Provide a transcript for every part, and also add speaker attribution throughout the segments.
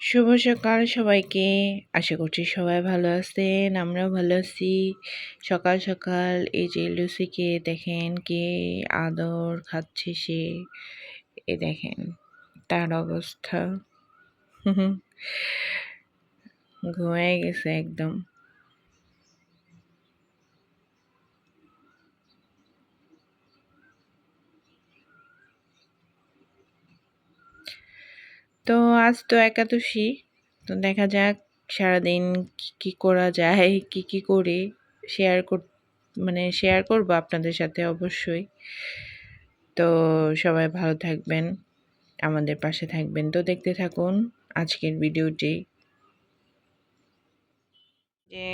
Speaker 1: শুভ সকাল সবাইকে। আশা করছি সবাই ভালো আছেন, আমরাও ভালো আছি। সকাল সকাল এই যে লুসিকে দেখেন কে আদর খাচ্ছে সে। এ দেখেন তার অবস্থা, ঘুমায় গেছে একদম। তো আজ তো একাদশী, তো দেখা যাক সারাদিন কি করা যায়, কি করে শেয়ার শেয়ার করবো আপনাদের সাথে অবশ্যই। তো সবাই ভালো থাকবেন, আমাদের পাশে থাকবেন। তো দেখতে থাকুন আজকের ভিডিওটি। যে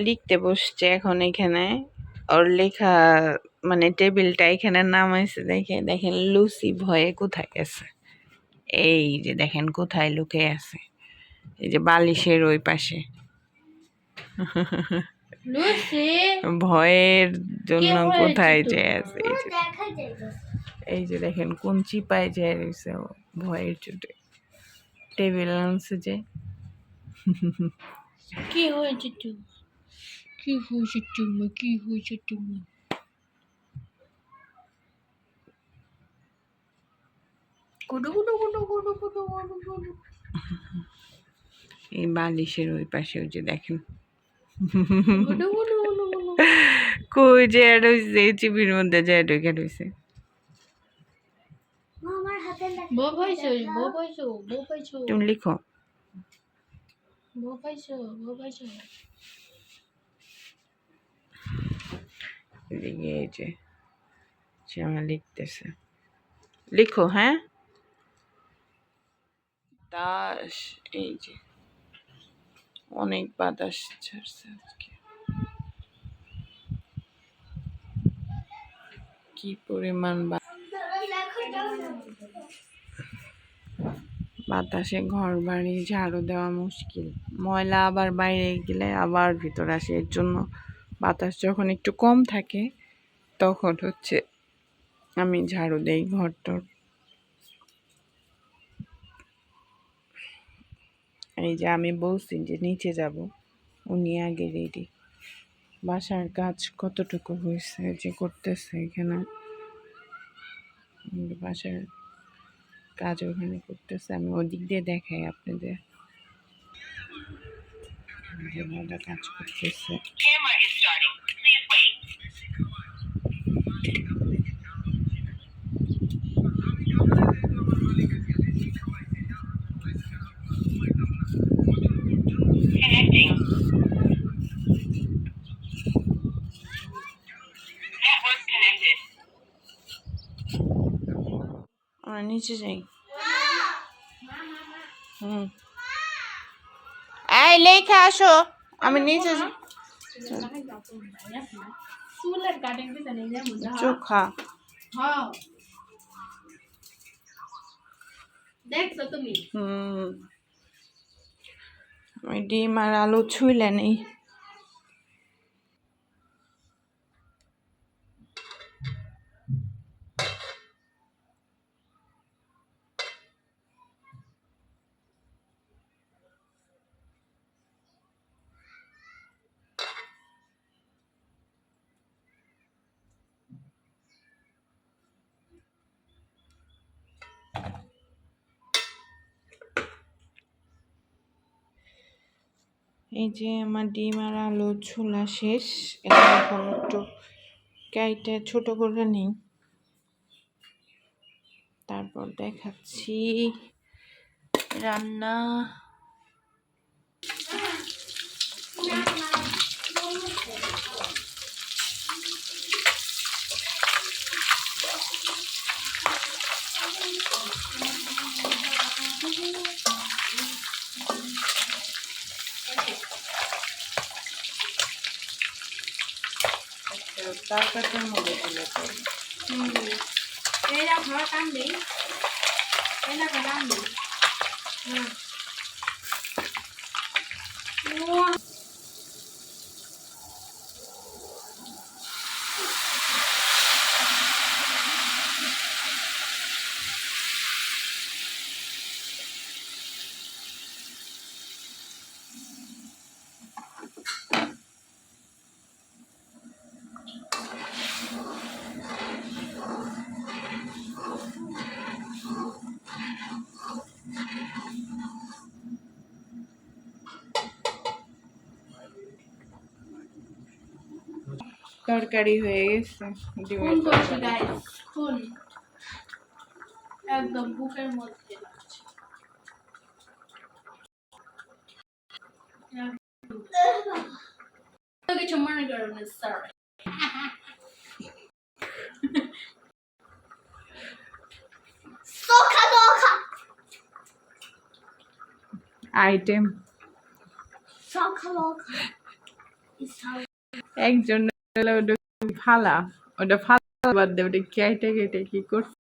Speaker 1: লিখতে বসছে এখন এখানে, ওর লেখা টেবিলটা এখানে নামাইছে, দেখেন লুসি ভয়ে কোথায় গেছে। এই যে দেখেন কোথায় লুকে আছে, এই যে বালিশের ওই পাশে। ভয়ের জন্য কোথায় যে আছে, এই যে দেখেন কোন চিপায় যে রয়েছে ভয়ের চোটে। টেবিল আনছে যে। কি হয়েছে তুমি? এই বালিশের ওই পাশে ওই যে দেখেন কই যে রয়েছে, চিবির মধ্যে যে ঢুকে রয়েছে। তুমি লিখো। এদিকে এই যে সে আমার লিখতেছে, লিখো। হ্যাঁ, দাস। এই যে অনেক বাতাস ছাড়ছে আজকে, কি পরিমাণ বাতাসে ঘর বাড়ি ঝাড়ু দেওয়া মুশকিল। ময়লা আবার বাইরে গেলে আবার ভিতর আসে, এর জন্য বাতাস যখন একটু কম থাকে তখন আমি ঝাড়ু দেই ঘরটর। এই যে আমি বলছি যে নিচে যাব, উনি আগে রেডি। বাসার কাজ কতটুকু হয়েছে যে করতেছে এখানে, বাসার কাজ ওখানে করতেছে, আমি ওদিক দিয়ে দেখাই আপনাদের যেভাবে কাজ করতেছে। আমরা নিচে যাই। এই লেখা আসো, আমি নিচে চোখা। আমি ডিম আর আলু ছুইলে নেই। এই যে আমার ডিম আর আলু ছোলা শেষ, এখন একটু কাইটা ছোট করে নিই, তারপর দেখাচ্ছি রান্না। তরকারির মধ্যে তুলে এরা ঘর কাম নেই, এরা কাম নেই। তরকারি হয়ে গেছে ডিমের
Speaker 2: ফোন করছি
Speaker 1: তরকারি।
Speaker 2: গাইস, ফোন একদম বুকের মধ্যে লাগছে। কিছু মনে করো না স্যার। সোখা দোখা
Speaker 1: আইটেম
Speaker 2: সোখা দোখা
Speaker 1: একজন হলো ওটা ফালা, ওটা ফালা বাদ দে, ওটা কেটে কেটে কি করছে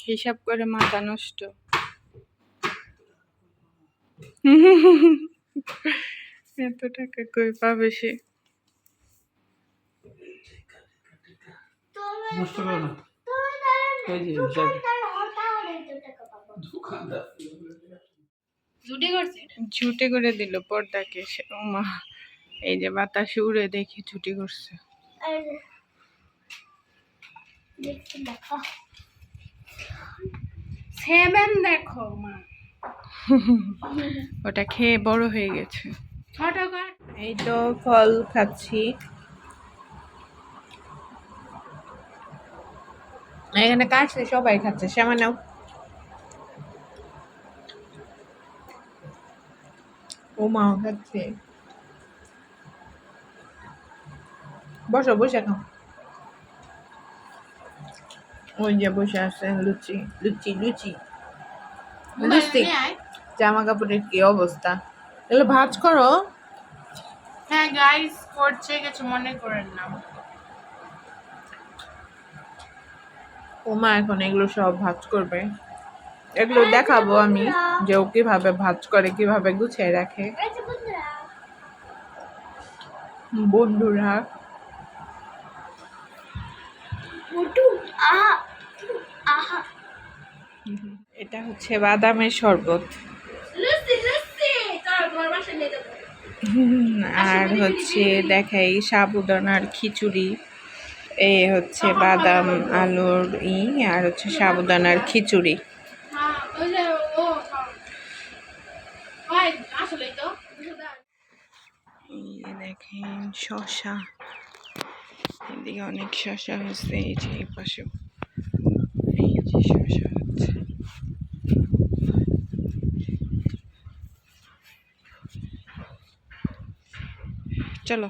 Speaker 1: হিসাব করে মাথা নষ্ট। এত টাকা কই পাবে সে?
Speaker 3: নষ্ট করো না। ওই যে
Speaker 1: ঝুটে করে দিল পর্দাকে সে। ও মা, এই যে বাতাসে উড়ে দেখি ছুটি করছে।
Speaker 2: সেভেন দেখো মা,
Speaker 1: ওটা খেয়ে বড় হয়ে গেছে।
Speaker 2: ছোট কর।
Speaker 1: এই তো ফল খাচ্ছি। এখানে কাটছে, সবাই খাচ্ছে, শ্যামানাও। ও মাও খাচ্ছে। বসো, বসে খাও। ওই যে বসে আছে লুচি লুচি লুচি লুচি। জামা কাপড়ের কি অবস্থা? এগুলো ভাঁজ করো।
Speaker 2: হ্যাঁ গাইস, করছে, কিছু মনে করেন না।
Speaker 1: ও মা এখন এগুলো সব ভাঁজ করবে। এগুলো দেখাবো আমি যে ও কিভাবে ভাঁজ করে, কিভাবে গুছিয়ে রাখে। বন্ধুরা, এটা হচ্ছে বাদামের শরবত, আর হচ্ছে দেখাই সাবুদানার খিচুড়ি। এ হচ্ছে বাদাম আলুর আর হচ্ছে সাবুদানার খিচুড়ি। এই দেখেন শসা, এদিকে অনেক শসা হচ্ছে, এই যে এই পাশে এই যে শসা হচ্ছে। চলো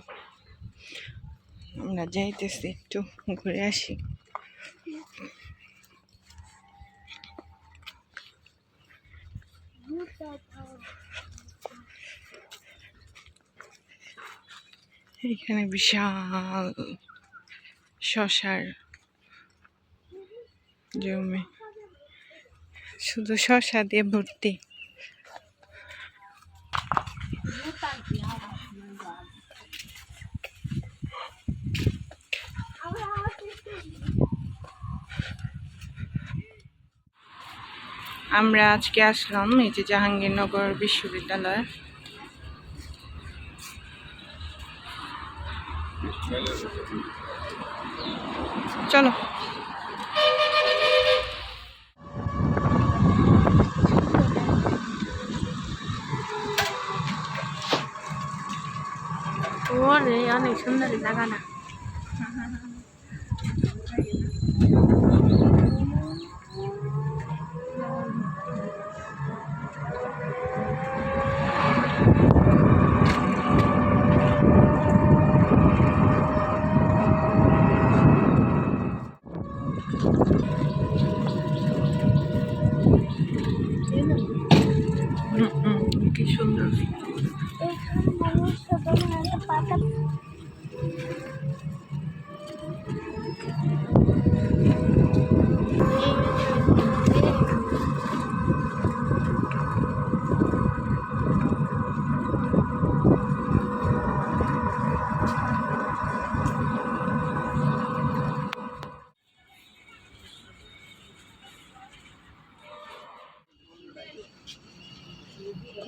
Speaker 1: আমরা যাইতেছি, একটু ঘুরে আসি। এখানে বিশাল শসার জমি, শুধু শসা দিয়ে ভর্তি। আমরা আজকে আসলাম এই যে জাহাঙ্গীরনগর বিশ্ববিদ্যালয়। চলো
Speaker 2: ওরে অনেক সুন্দর জায়গা না?
Speaker 1: কি সুন্দর।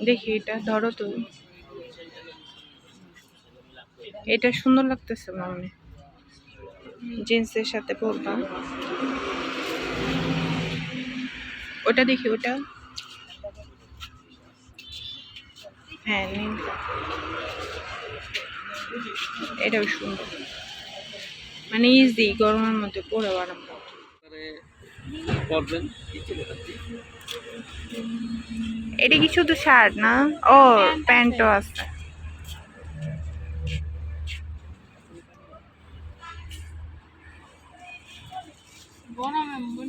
Speaker 1: দেখি এটা ধরো তো, এটা সুন্দর লাগতেছে মামনি, জিন্সের সাথে পরবা। ওটা দেখি, ওটা হ্যাঁ নিন, এটাও সুন্দর, মানে ইজি, গরমের মধ্যে পরেও আরাম পাবে।
Speaker 3: করবেন
Speaker 1: এটা কি শুধু শার্ট না? ও প্যান্টও আছে।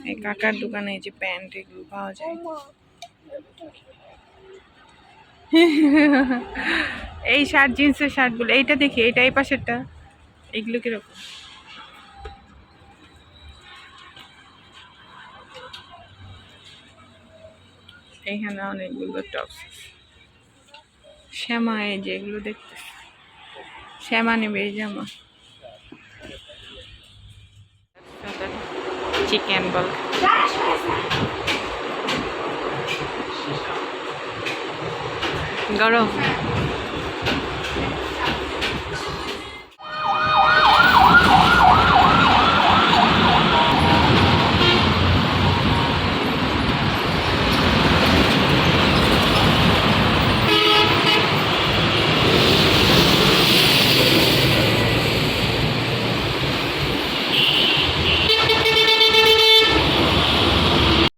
Speaker 1: এই কাকার দোকানে এই যে প্যান্ট এগুলো পাওয়া যায়। এই শার্ট, জিন্সের শার্টগুলো, এইটা দেখি, এইটা এই পাশেরটা, এগুলো কিরকম? এইখানে অনেকগুলো টপস, শ্যামা, এই যে এগুলো দেখতেছি, শ্যামা নেবে এই জামা। চিকেন বল, গরম।